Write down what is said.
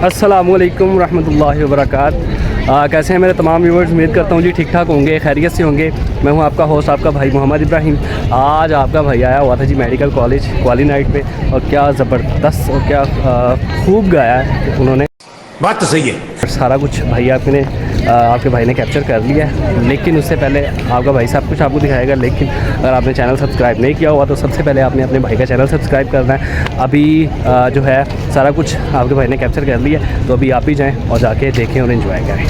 अस्सलामुअलैकुम रहमतुल्लाहि वबरकातुहू। कैसे हैं मेरे तमाम व्यूवर्स? उम्मीद करता हूँ जी ठीक ठाक होंगे, खैरियत से होंगे। मैं हूँ आपका होस्ट, आपका भाई मोहम्मद इब्राहिम। आज आपका भाई आया हुआ था जी मेडिकल कॉलेज क्वाली नाइट पे, और क्या ज़बरदस्त और क्या खूब गाया है उन्होंने। बात तो सही है। सारा कुछ भैया आपके भाई ने कैप्चर कर लिया है, लेकिन उससे पहले आपका भाई सब कुछ आपको दिखाएगा। लेकिन अगर आपने चैनल सब्सक्राइब नहीं किया हुआ तो सबसे पहले आपने अपने भाई का चैनल सब्सक्राइब करना है। अभी जो है सारा कुछ आपके भाई ने कैप्चर कर लिया है, तो अभी आप ही जाएँ और जाके देखें और इन्जॉय करें।